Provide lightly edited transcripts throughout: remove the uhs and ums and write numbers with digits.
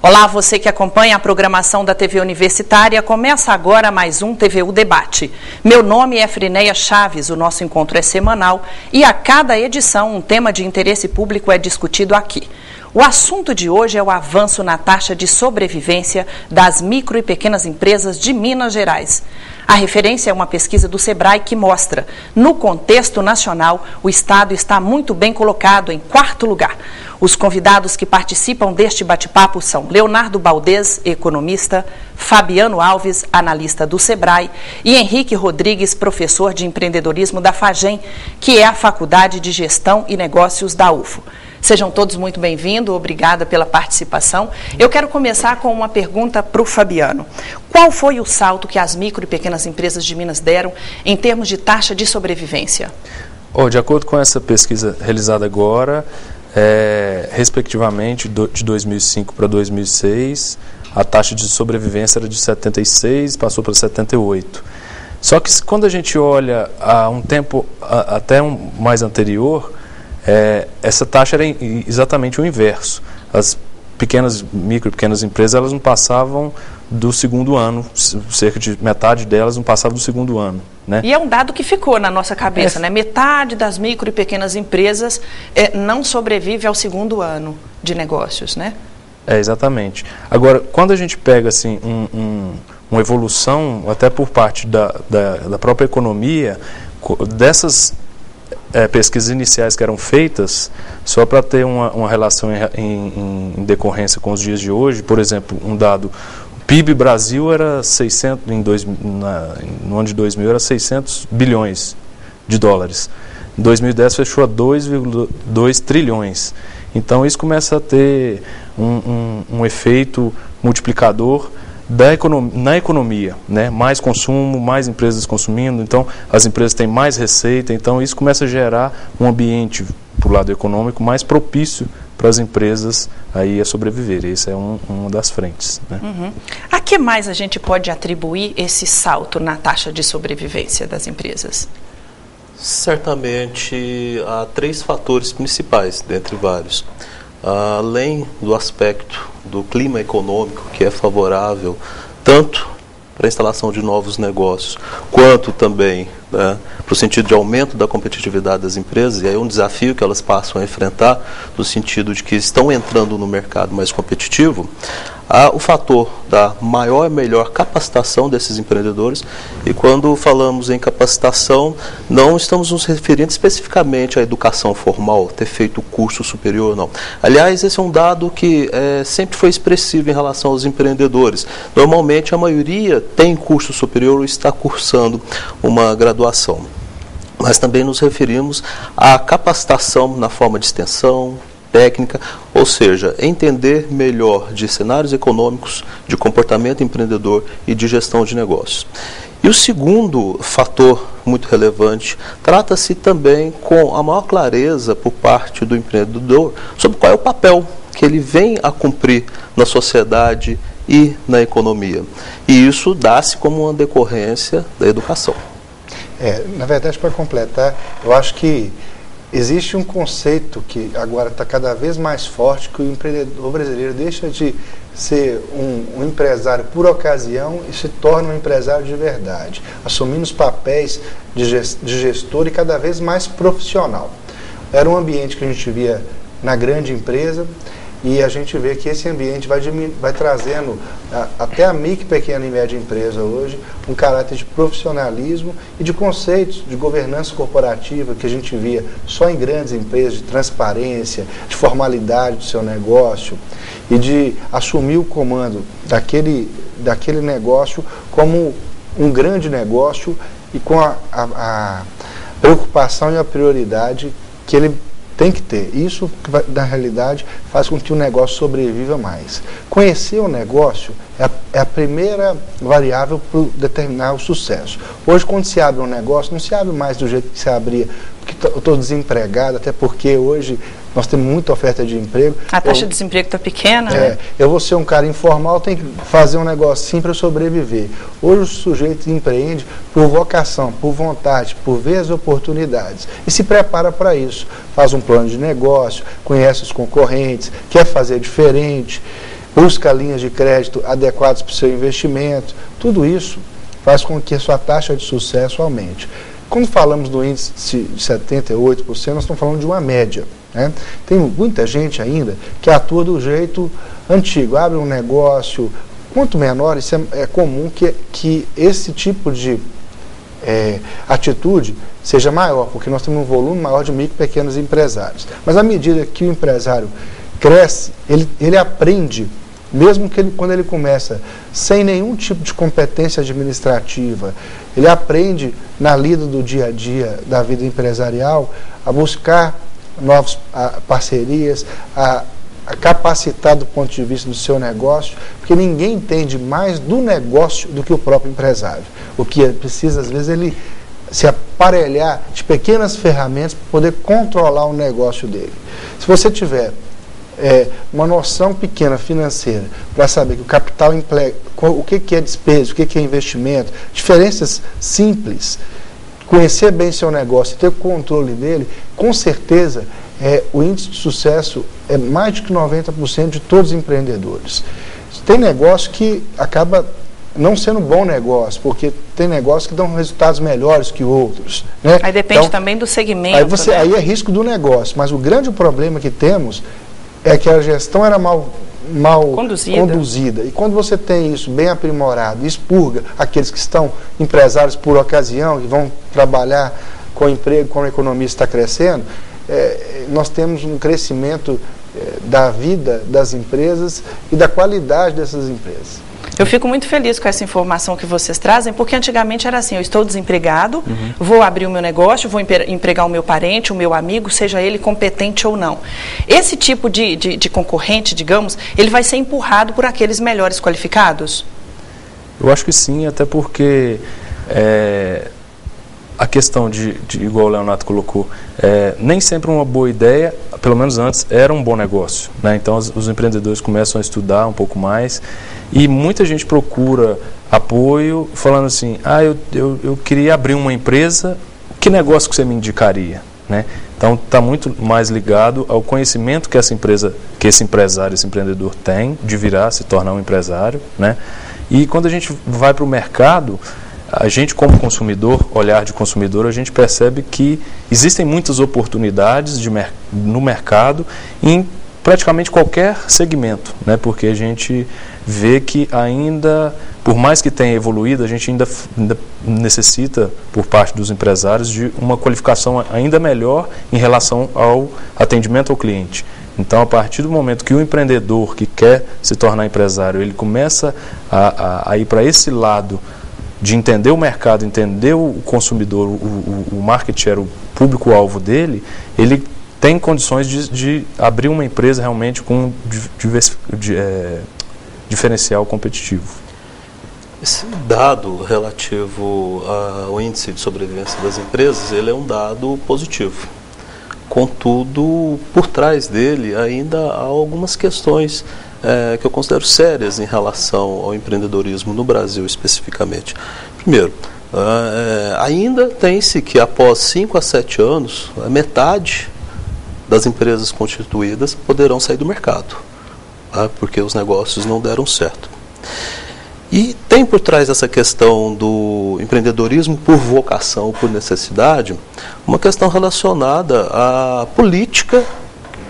Olá, você que acompanha a programação da TV Universitária. Começa agora mais um TVU Debate. Meu nome é Frineia Chaves, o nosso encontro é semanal e a cada edição um tema de interesse público é discutido aqui. O assunto de hoje é o avanço na taxa de sobrevivência das micro e pequenas empresas de Minas Gerais. A referência é uma pesquisa do Sebrae que mostra, no contexto nacional, o Estado está muito bem colocado em quarto lugar. Os convidados que participam deste bate-papo são Leonardo Baldez, economista, Fabiano Alves, analista do Sebrae, e Henrique Rodrigues, professor de empreendedorismo da FAGEM, que é a Faculdade de Gestão e Negócios da UFO. Sejam todos muito bem-vindos, obrigada pela participação. Eu quero começar com uma pergunta para o Fabiano. Qual foi o salto que as micro e pequenas empresas de Minas deram em termos de taxa de sobrevivência? De acordo com essa pesquisa realizada agora, respectivamente de 2005 para 2006, a taxa de sobrevivência era de 76, passou para 78. Só que quando a gente olha a um tempo até mais anterior, essa taxa era exatamente o inverso. As micro e pequenas empresas, elas não passavam do segundo ano, cerca de metade delas não passava do segundo ano. Né? E é um dado que ficou na nossa cabeça, né? Metade das micro e pequenas empresas não sobrevive ao segundo ano de negócios, né? Exatamente. Agora, quando a gente pega assim, uma evolução, até por parte da própria economia, dessas pesquisas iniciais que eram feitas, só para ter uma relação em decorrência com os dias de hoje, por exemplo, um dado, o PIB Brasil era 600, no ano de 2000 era 600 bilhões de dólares. Em 2010 fechou a 2,2 trilhões. Então isso começa a ter um efeito multiplicador na economia, né? Mais consumo, mais empresas consumindo, então as empresas têm mais receita, então isso começa a gerar um ambiente, para o lado econômico, mais propício para as empresas aí a sobreviver. Essa é uma das frentes. Né? Uhum. A que mais a gente pode atribuir esse salto na taxa de sobrevivência das empresas? Certamente há três fatores principais, dentre vários. Além do aspecto do clima econômico, que é favorável tanto para a instalação de novos negócios, quanto também para o sentido de aumento da competitividade das empresas, e aí é um desafio que elas passam a enfrentar, no sentido de que estão entrando no mercado mais competitivo, há o fator da maior e melhor capacitação desses empreendedores, e quando falamos em capacitação, não estamos nos referindo especificamente à educação formal, ter feito curso superior, não. Aliás, esse é um dado que sempre foi expressivo em relação aos empreendedores. Normalmente, a maioria tem curso superior ou está cursando uma graduação. Mas também nos referimos à capacitação na forma de extensão, técnica, ou seja, entender melhor de cenários econômicos, de comportamento empreendedor e de gestão de negócios. E o segundo fator muito relevante trata-se também com a maior clareza por parte do empreendedor sobre qual é o papel que ele vem a cumprir na sociedade e na economia. E isso dá-se como uma decorrência da educação. Na verdade, para completar, eu acho que existe um conceito que agora está cada vez mais forte, que o empreendedor brasileiro deixa de ser um empresário por ocasião e se torna um empresário de verdade, assumindo os papéis de gestor e cada vez mais profissional. Era um ambiente que a gente via na grande empresa, e a gente vê que esse ambiente vai trazendo até a micro, pequena e média empresa hoje um caráter de profissionalismo e de conceitos de governança corporativa que a gente via só em grandes empresas, de transparência, de formalidade do seu negócio e de assumir o comando daquele negócio como um grande negócio e com a preocupação e a prioridade que ele tem que ter. Isso, na realidade, faz com que o negócio sobreviva mais. Conhecer o negócio é a primeira variável para determinar o sucesso. Hoje, quando se abre um negócio, não se abre mais do jeito que se abria, porque eu estou desempregado, até porque hoje nós temos muita oferta de emprego. A taxa de desemprego está pequena, né? Eu vou ser um cara informal, tenho que fazer um negócio sim para sobreviver. Hoje o sujeito empreende por vocação, por vontade, por ver as oportunidades e se prepara para isso. Faz um plano de negócio, conhece os concorrentes, quer fazer diferente. busca linhas de crédito adequadas para o seu investimento. Tudo isso faz com que a sua taxa de sucesso aumente. Quando falamos do índice de 78%, nós estamos falando de uma média, né? Tem muita gente ainda que atua do jeito antigo, abre um negócio, quanto menor, isso é comum que esse tipo de atitude seja maior, porque nós temos um volume maior de micro e pequenos empresários. Mas à medida que o empresário cresce, ele aprende, mesmo que quando ele começa sem nenhum tipo de competência administrativa, ele aprende na lida do dia a dia da vida empresarial a buscar novas parcerias, a capacitar do ponto de vista do seu negócio, porque ninguém entende mais do negócio do que o próprio empresário. O que precisa, às vezes, ele se aparelhar de pequenas ferramentas para poder controlar o negócio dele. Se você tiver uma noção pequena financeira para saber que o capital emprega, o que é despesa, o que é investimento, diferenças simples, conhecer bem seu negócio e ter controle dele, com certeza o índice de sucesso é mais de que 90% de todos os empreendedores. Tem negócio que acaba não sendo um bom negócio, porque tem negócios que dão resultados melhores que outros, né? Aí depende então, também do segmento. Aí é risco do negócio, mas o grande problema que temos é que a gestão era mal conduzida. E quando você tem isso bem aprimorado, expurga aqueles que estão empresários por ocasião, que vão trabalhar com o emprego, quando a economia está crescendo, nós temos um crescimento da vida das empresas e da qualidade dessas empresas. Eu fico muito feliz com essa informação que vocês trazem, porque antigamente era assim, eu estou desempregado, vou abrir o meu negócio, vou empregar o meu parente, o meu amigo, seja ele competente ou não. Esse tipo de concorrente, digamos, ele vai ser empurrado por aqueles melhores qualificados? Eu acho que sim, até porque a questão igual o Leonardo colocou, nem sempre uma boa ideia, pelo menos antes, era um bom negócio, né? Então os empreendedores começam a estudar um pouco mais e muita gente procura apoio falando assim, eu queria abrir uma empresa, que negócio que você me indicaria, né? Então está muito mais ligado ao conhecimento que essa empresa, que esse empresário, esse empreendedor tem de virar, se tornar um empresário, né? E quando a gente vai para o mercado, a gente como consumidor, olhar de consumidor, a gente percebe que existem muitas oportunidades no mercado em praticamente qualquer segmento, né? Porque a gente vê que ainda, por mais que tenha evoluído, a gente ainda necessita, por parte dos empresários, de uma qualificação ainda melhor em relação ao atendimento ao cliente. Então, a partir do momento que o empreendedor que quer se tornar empresário, ele começa a ir para esse lado de entender o mercado, entender o consumidor, o market share, o público-alvo dele, ele tem condições de abrir uma empresa realmente com diferencial competitivo. Esse dado relativo ao índice de sobrevivência das empresas, ele é um dado positivo. Contudo, por trás dele ainda há algumas questões que eu considero sérias em relação ao empreendedorismo no Brasil especificamente. Primeiro, ainda tem-se que após 5 a 7 anos, a metade das empresas constituídas poderão sair do mercado, porque os negócios não deram certo. E tem por trás essa questão do empreendedorismo por vocação, por necessidade, uma questão relacionada à política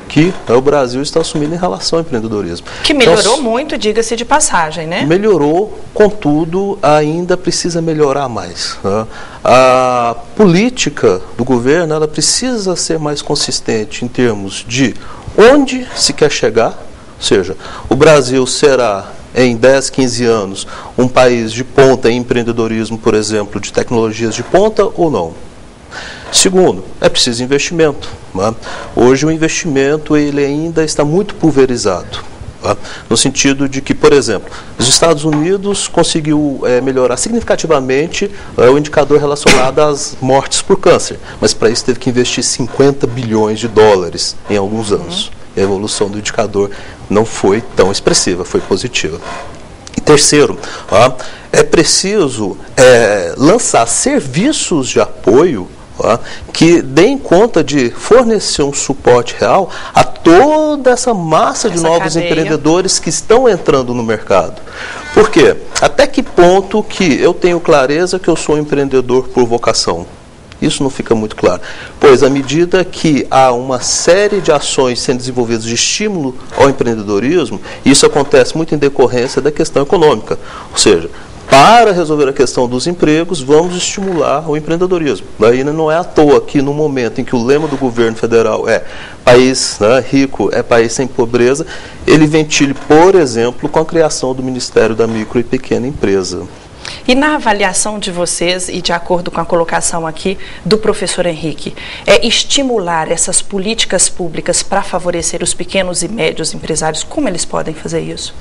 que o Brasil está assumindo em relação ao empreendedorismo. Que melhorou muito, diga-se de passagem, né? Melhorou, contudo, ainda precisa melhorar mais. A política do governo, ela precisa ser mais consistente em termos de onde se quer chegar, ou seja, o Brasil será, em 10, 15 anos, um país de ponta em empreendedorismo, por exemplo, de tecnologias de ponta ou não? Segundo, é preciso investimento. Hoje o investimento ele ainda está muito pulverizado, no sentido de que, por exemplo, os Estados Unidos conseguiu melhorar significativamente o indicador relacionado às mortes por câncer, mas para isso teve que investir 50 bilhões de dólares em alguns anos. E a evolução do indicador não foi tão expressiva, foi positiva. E terceiro, é preciso lançar serviços de apoio que deem conta de fornecer um suporte real a toda essa massa de novos empreendedores que estão entrando no mercado. Por quê? Até que ponto que eu tenho clareza que eu sou um empreendedor por vocação? Isso não fica muito claro. Pois, à medida que há uma série de ações sendo desenvolvidas de estímulo ao empreendedorismo, isso acontece muito em decorrência da questão econômica. Ou seja, para resolver a questão dos empregos, vamos estimular o empreendedorismo. Daí não é à toa que no momento em que o lema do governo federal é país rico, é país sem pobreza, ele ventile, por exemplo, com a criação do Ministério da Micro e Pequena Empresa. E na avaliação de vocês, e de acordo com a colocação aqui do professor Henrique, é estimular essas políticas públicas para favorecer os pequenos e médios empresários, como eles podem fazer isso?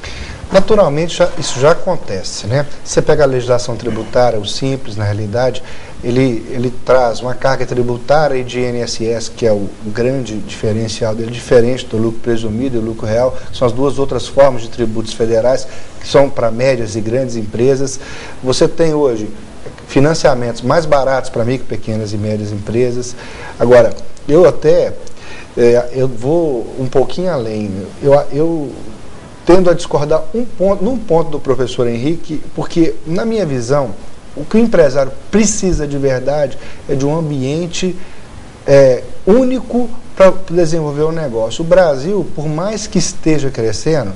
Naturalmente, isso já acontece, né? Você pega a legislação tributária, o Simples, na realidade, ele traz uma carga tributária de INSS, que é o grande diferencial dele, diferente do lucro presumido e o lucro real, que são as duas outras formas de tributos federais, que são para médias e grandes empresas. Você tem hoje financiamentos mais baratos para micro, pequenas e médias empresas. Agora, eu vou um pouquinho além. Eu tendo a discordar num ponto do professor Henrique, porque, na minha visão, o que o empresário precisa de verdade é de um ambiente único para desenvolver o negócio. O Brasil, por mais que esteja crescendo,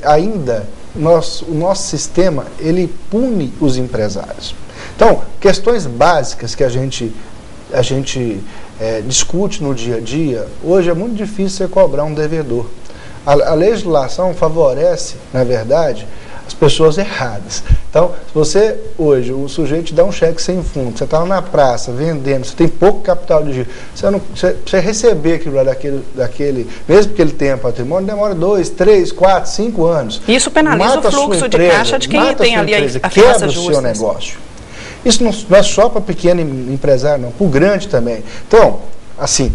ainda o nosso sistema, ele pune os empresários. Então, questões básicas que a gente discute no dia a dia, hoje é muito difícil você cobrar um devedor. A legislação favorece, na verdade, as pessoas erradas. Então, se você, hoje, o sujeito dá um cheque sem fundo, você está na praça vendendo, você tem pouco capital de giro, você receber aquilo lá daquele, mesmo que ele tenha patrimônio, demora 2, 3, 4, 5 anos. Isso penaliza o fluxo de caixa de quem tem ali a finança justa. Quebra o seu negócio. Isso não é só para pequeno empresário, não, para o grande também. Então, assim,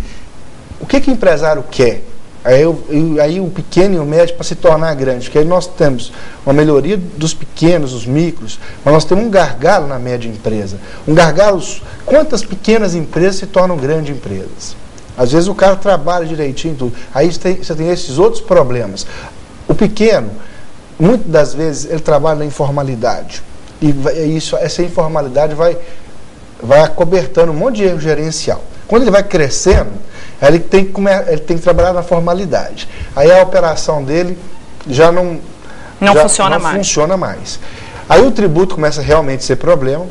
o que o empresário quer? Aí o pequeno e o médio para se tornar grande, porque aí nós temos uma melhoria dos pequenos, dos micros, mas nós temos um gargalo na média empresa. Um gargalo, quantas pequenas empresas se tornam grandes empresas? Às vezes o cara trabalha direitinho, tudo. Aí você tem esses outros problemas. O pequeno, muitas das vezes, ele trabalha na informalidade. E essa informalidade vai acobertando um monte de erro gerencial. Quando ele vai crescendo, ele tem que trabalhar na formalidade. Aí a operação dele já não funciona mais. Aí o tributo começa a realmente ser problema,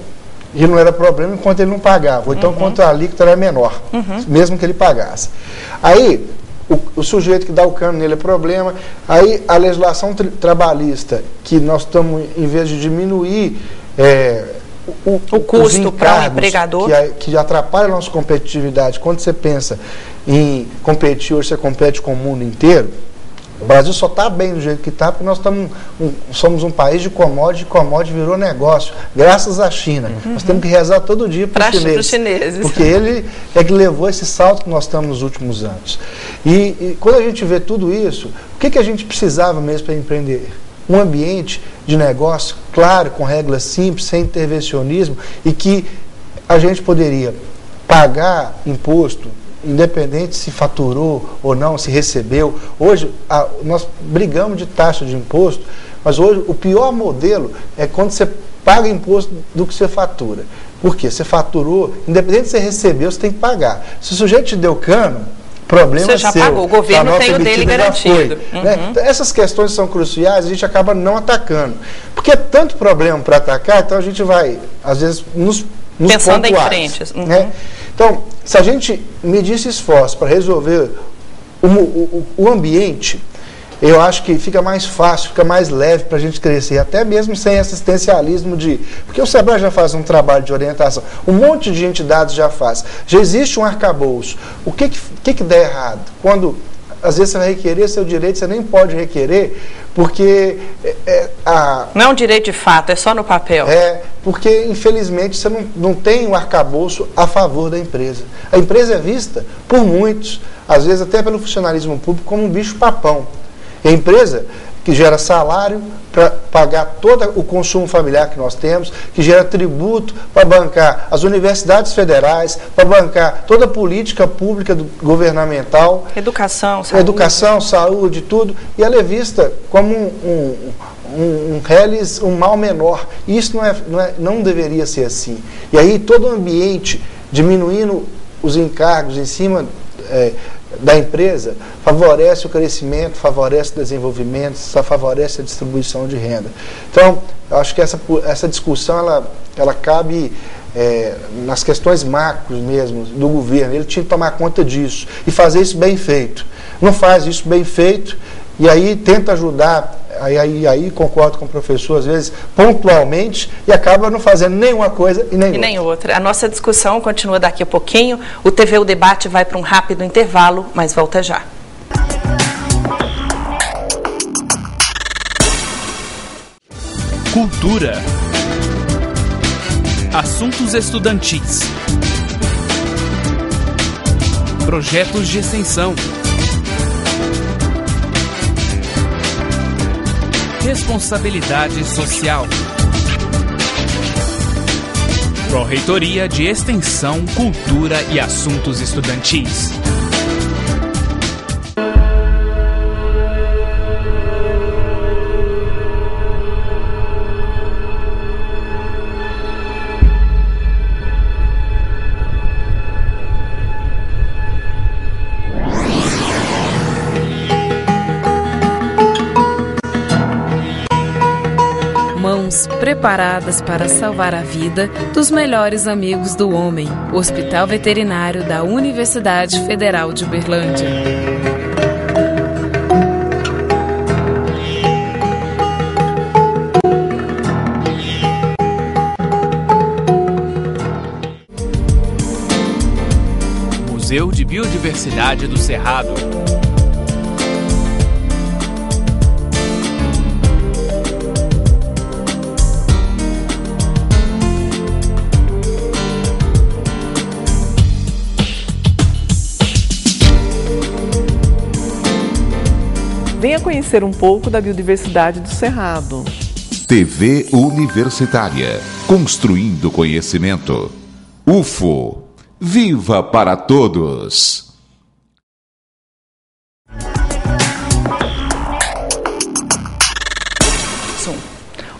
e não era problema enquanto ele não pagava, ou então enquanto a alíquota era menor, mesmo que ele pagasse. Aí o sujeito que dá o cano nele é problema. Aí a legislação trabalhista, que nós estamos, em vez de diminuir o custo para o empregador, que atrapalha a nossa competitividade. Quando você pensa em competir, hoje você compete com o mundo inteiro. O Brasil só está bem do jeito que está, porque nós somos um país de commodity, virou negócio, graças à China. Nós temos que rezar todo dia para os chineses, porque ele é que levou esse salto que nós estamos nos últimos anos. E quando a gente vê tudo isso, o que a gente precisava mesmo para empreender? Um ambiente de negócio claro, com regras simples, sem intervencionismo, e que a gente poderia pagar imposto, independente se faturou ou não, se recebeu. Hoje, nós brigamos de taxa de imposto, mas hoje o pior modelo é quando você paga imposto do que você fatura. Por quê? Você faturou, independente se você recebeu, você tem que pagar. Se o sujeito te deu cano, problema seu. Você já pagou, o governo tem o dele garantido. Né? Então, essas questões são cruciais, a gente acaba não atacando. Porque é tanto problema para atacar, então a gente vai, às vezes, nos pensando pontuais, em frentes. Né? Então, se a gente medisse esforço para resolver o ambiente, eu acho que fica mais fácil, fica mais leve para a gente crescer, até mesmo sem assistencialismo porque o SEBRAE já faz um trabalho de orientação, um monte de entidades já faz, já existe um arcabouço. O que dá errado? Quando, às vezes, você vai requerer seu direito, você nem pode requerer, porque... não é um direito de fato, é só no papel. Porque, infelizmente, você não tem um arcabouço a favor da empresa. A empresa é vista, por muitos, às vezes até pelo funcionalismo público, como um bicho-papão. E a empresa, que gera salário para pagar todo o consumo familiar que nós temos, que gera tributo para bancar as universidades federais, para bancar toda a política pública governamental. Educação, saúde, tudo. E ela é vista como um mal menor. E isso não deveria ser assim. E aí todo o ambiente diminuindo os encargos em cima da empresa favorece o crescimento, favorece o desenvolvimento, favorece a distribuição de renda. Então, eu acho que essa discussão ela cabe nas questões macros mesmo do governo. Ele tinha que tomar conta disso e fazer isso bem feito. Não faz isso bem feito e aí tenta ajudar, aí concordo com o professor, às vezes, pontualmente, e acaba não fazendo nenhuma coisa e nem outra. A nossa discussão continua daqui a pouquinho. O TVU Debate vai para um rápido intervalo, mas volta já. Cultura. Assuntos estudantis. Projetos de extensão. Responsabilidade social. Pró-Reitoria de Extensão, Cultura e Assuntos Estudantis. Preparadas para salvar a vida dos melhores amigos do homem. Hospital Veterinário da Universidade Federal de Uberlândia. Museu de Biodiversidade do Cerrado. Venha conhecer um pouco da biodiversidade do Cerrado. TV Universitária, construindo conhecimento. UFO, viva para todos!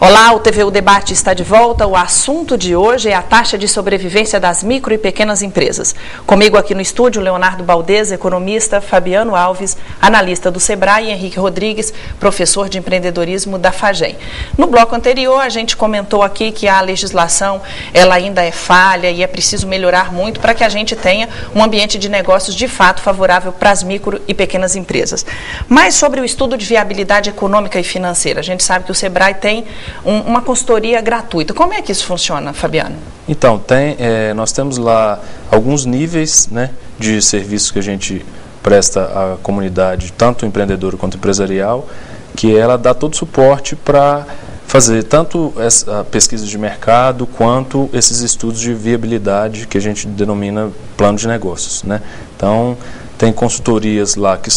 Olá, o TVU Debate está de volta. O assunto de hoje é a taxa de sobrevivência das micro e pequenas empresas. Comigo aqui no estúdio, Leonardo Baldez, economista, Fabiano Alves, analista do Sebrae, e Henrique Rodrigues, professor de empreendedorismo da FAGEM. No bloco anterior, a gente comentou aqui que a legislação ela ainda é falha e é preciso melhorar muito para que a gente tenha um ambiente de negócios de fato favorável para as micro e pequenas empresas. Mas sobre o estudo de viabilidade econômica e financeira, a gente sabe que o Sebrae tem uma consultoria gratuita. Como é que isso funciona, Fabiano? Então, nós temos lá alguns níveis, né, de serviços que a gente presta à comunidade, tanto empreendedora quanto empresarial, que ela dá todo o suporte para fazer tanto essa pesquisa de mercado quanto esses estudos de viabilidade que a gente denomina plano de negócios, né? Então, tem consultorias lá, que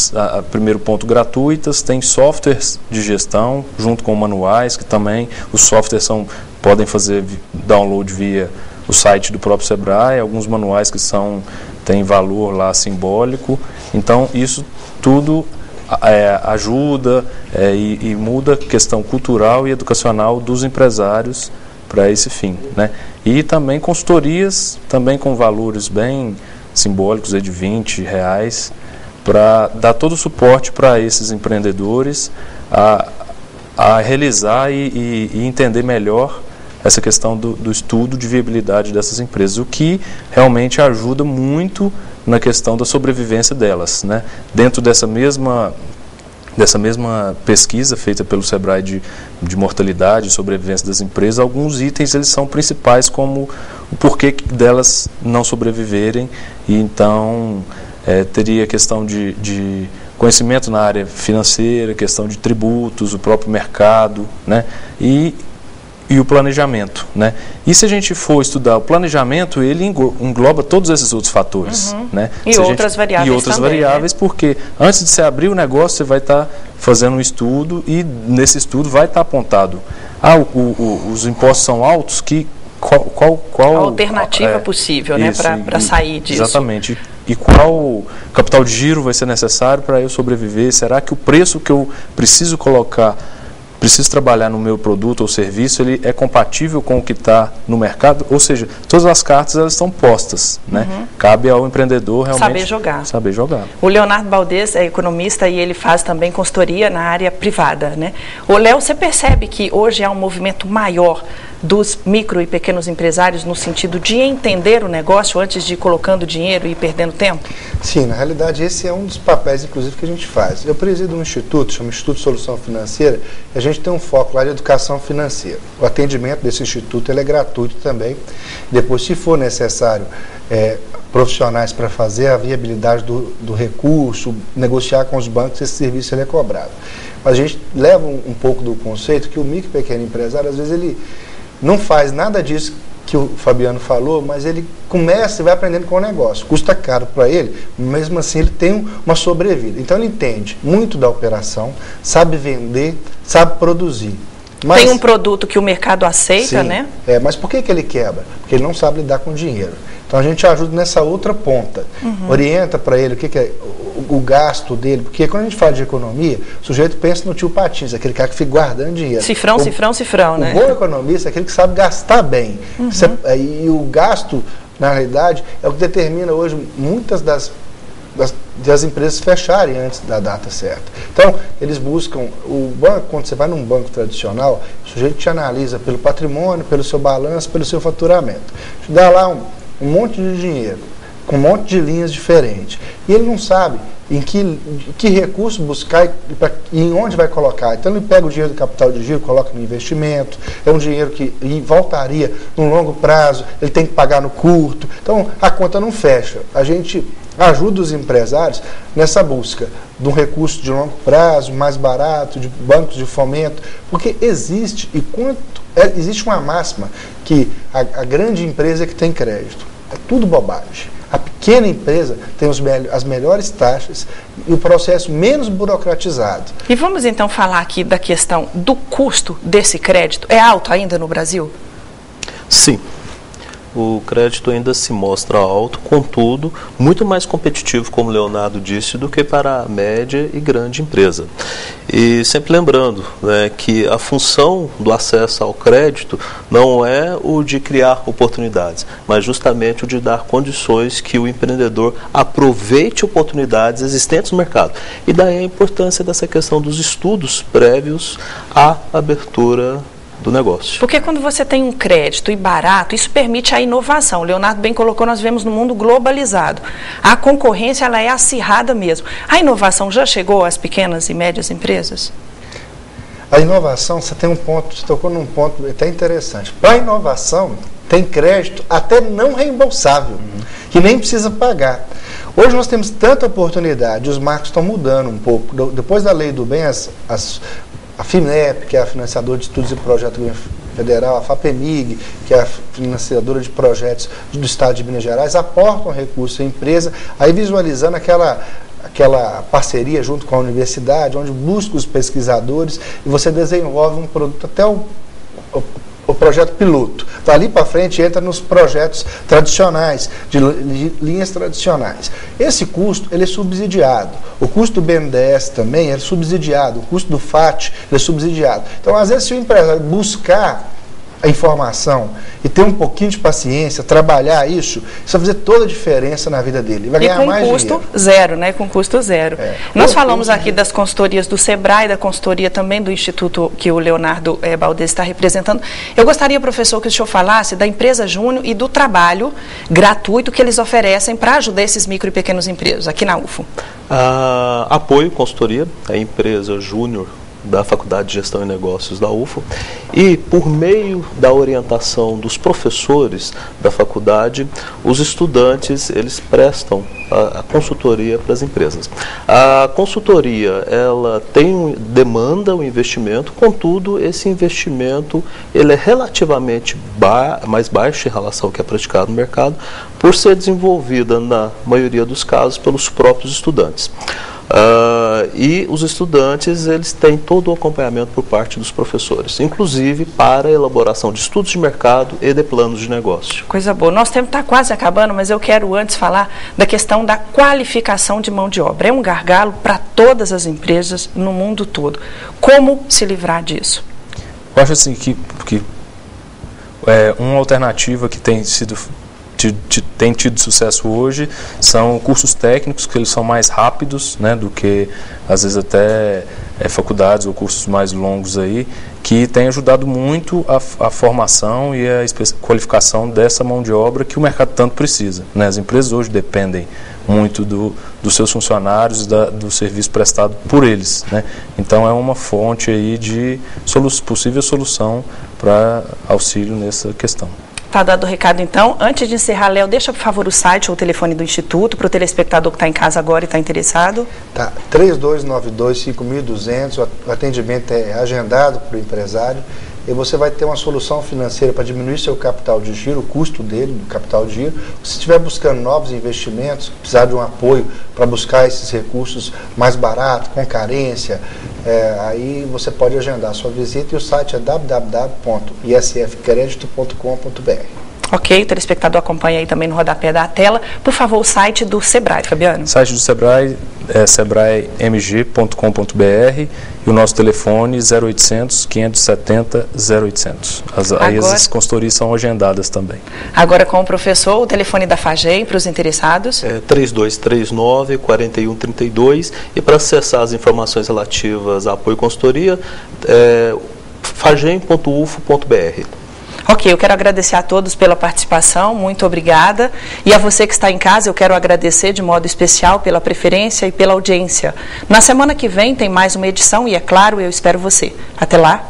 primeiro ponto, gratuitas, tem softwares de gestão, junto com manuais, que também os softwares podem fazer download via o site do próprio Sebrae, alguns manuais que têm valor lá simbólico. Então, isso tudo ajuda e muda a questão cultural e educacional dos empresários para esse fim, né? E também consultorias, também com valores bem simbólicos de R$20, para dar todo o suporte para esses empreendedores a realizar e entender melhor essa questão do estudo de viabilidade dessas empresas, o que realmente ajuda muito na questão da sobrevivência delas, né? Dentro dessa mesma pesquisa feita pelo Sebrae de mortalidade e sobrevivência das empresas, alguns itens eles são principais, como o porquê delas não sobreviverem, e então teria questão de conhecimento na área financeira, questão de tributos, o próprio mercado, né? E e o planejamento, né? E se a gente for estudar o planejamento, ele engloba todos esses outros fatores, né? E outras variáveis. E outras também, variáveis, né? Porque antes de você abrir o negócio, você vai estar fazendo um estudo e nesse estudo vai estar apontado, os impostos são altos, qual a alternativa possível, né, para sair disso. Exatamente. E qual capital de giro vai ser necessário para eu sobreviver? Será que o preço que eu preciso trabalhar no meu produto ou serviço, ele é compatível com o que está no mercado? Ou seja, todas as cartas elas estão postas, né? Cabe ao empreendedor realmente saber jogar. O Leonardo Baldez é economista e ele faz também consultoria na área privada, né? Ô, Léo, você percebe que hoje há um movimento maior dos micro e pequenos empresários no sentido de entender o negócio antes de ir colocando dinheiro e ir perdendo tempo? Sim, na realidade esse é um dos papéis, inclusive, que a gente faz. Eu presido um instituto, chama Instituto de Solução Financeira, e a gente tem um foco lá de educação financeira. O atendimento desse instituto ele é gratuito também. Depois, se for necessário, profissionais para fazer a viabilidade do recurso, negociar com os bancos, esse serviço ele é cobrado. Mas a gente leva um pouco do conceito que o micro e pequeno empresário, às vezes, ele não faz nada disso que o Fabiano falou, mas ele começa e vai aprendendo com o negócio. Custa caro para ele, mesmo assim ele tem uma sobrevida. Então ele entende muito da operação, sabe vender, sabe produzir. Mas, tem um produto que o mercado aceita, sim, né? Mas por que ele quebra? Porque ele não sabe lidar com dinheiro. Então a gente ajuda nessa outra ponta. Orienta para ele o que é o gasto dele, porque quando a gente fala de economia, o sujeito pensa no tio Patins, aquele cara que fica guardando dinheiro. Cifrão, né? O bom economista é aquele que sabe gastar bem. E o gasto, na realidade, é o que determina hoje muitas das empresas fecharem antes da data certa. Então, eles buscam, o banco, quando você vai num banco tradicional, o sujeito te analisa pelo patrimônio, pelo seu balanço, pelo seu faturamento. Te dá lá um monte de dinheiro, com um monte de linhas diferentes. E ele não sabe em que recurso buscar e em onde vai colocar. Então ele pega o dinheiro do capital de giro, coloca no investimento, é um dinheiro que voltaria no longo prazo, ele tem que pagar no curto. Então a conta não fecha. A gente ajuda os empresários nessa busca de um recurso de longo prazo, mais barato, de bancos de fomento, porque existe uma máxima que a grande empresa é que tem crédito. É tudo bobagem. A pequena empresa tem as melhores taxas e o processo menos burocratizado. E vamos então falar aqui da questão do custo desse crédito. É alto ainda no Brasil? Sim. O crédito ainda se mostra alto, contudo, muito mais competitivo, como o Leonardo disse, do que para a média e grande empresa. E sempre lembrando, né, que a função do acesso ao crédito não é o de criar oportunidades, mas justamente o de dar condições que o empreendedor aproveite oportunidades existentes no mercado. E daí a importância dessa questão dos estudos prévios à abertura do negócio. Porque quando você tem um crédito e barato, isso permite a inovação. O Leonardo bem colocou, nós vemos no mundo globalizado. A concorrência ela é acirrada mesmo. A inovação já chegou às pequenas e médias empresas? A inovação, você tocou num ponto até interessante. Para a inovação, tem crédito até não reembolsável, que nem precisa pagar. Hoje nós temos tanta oportunidade, os marcos estão mudando um pouco. Depois da Lei do Bem, a FINEP, que é a financiadora de estudos e projetos do governo federal, a FAPEMIG, que é a financiadora de projetos do Estado de Minas Gerais, aportam recursos à empresa, aí visualizando aquela parceria junto com a universidade, onde busca os pesquisadores e você desenvolve um produto até o projeto piloto. Dali para frente entra nos projetos tradicionais, de linhas tradicionais. Esse custo ele é subsidiado. O custo do BNDES também é subsidiado. O custo do FAT é subsidiado. Então, às vezes, se o empresário buscar a informação e ter um pouquinho de paciência, trabalhar isso vai fazer toda a diferença na vida dele. Vai ganhar mais dinheiro. E com custo zero, né? Com custo zero. Nós falamos aqui das consultorias do SEBRAE, da consultoria também do Instituto que o Leonardo Baldez está representando. Eu gostaria, professor, que o senhor falasse da empresa Júnior e do trabalho gratuito que eles oferecem para ajudar esses micro e pequenos empresas aqui na UFO. Apoio, consultoria, a empresa Júnior da Faculdade de Gestão e Negócios da UFO, e por meio da orientação dos professores da faculdade, os estudantes eles prestam a consultoria para as empresas. A consultoria ela demanda um investimento, contudo esse investimento ele é relativamente mais baixo em relação ao que é praticado no mercado, por ser desenvolvida na maioria dos casos pelos próprios estudantes. E os estudantes eles têm todo o acompanhamento por parte dos professores, inclusive para a elaboração de estudos de mercado e de planos de negócio. Coisa boa. Nosso tempo está quase acabando, mas eu quero antes falar da questão da qualificação de mão de obra. É um gargalo para todas as empresas no mundo todo. Como se livrar disso? Eu acho assim que uma alternativa que tem tido sucesso hoje são cursos técnicos, que eles são mais rápidos, né, do que às vezes até faculdades ou cursos mais longos aí, que tem ajudado muito a formação e a qualificação dessa mão de obra que o mercado tanto precisa, né? As empresas hoje dependem muito dos seus funcionários, do serviço prestado por eles, né? Então é uma fonte aí de possível solução para auxílio nessa questão. Está dado o recado, então. Antes de encerrar, Léo, deixa, por favor, o site ou o telefone do Instituto para o telespectador que está em casa agora e está interessado. Tá, 3292-5200, o atendimento é agendado para o empresário e você vai ter uma solução financeira para diminuir seu capital de giro, o custo dele, do capital de giro. Se estiver buscando novos investimentos, precisar de um apoio para buscar esses recursos mais baratos, com carência, aí você pode agendar a sua visita e o site é www.isfcredito.com.br. Ok, o telespectador acompanha aí também no rodapé da tela. Por favor, o site do Sebrae, Fabiano. O site do Sebrae é sebraemg.com.br e o nosso telefone 0800 570 0800. Aí as consultorias são agendadas também. Agora com o professor, o telefone da FAGEM para os interessados? 3239-4132 e para acessar as informações relativas a apoio e consultoria, fagem.ufo.br. Ok, eu quero agradecer a todos pela participação, muito obrigada. E a você que está em casa, eu quero agradecer de modo especial pela preferência e pela audiência. Na semana que vem tem mais uma edição e, é claro, eu espero você. Até lá.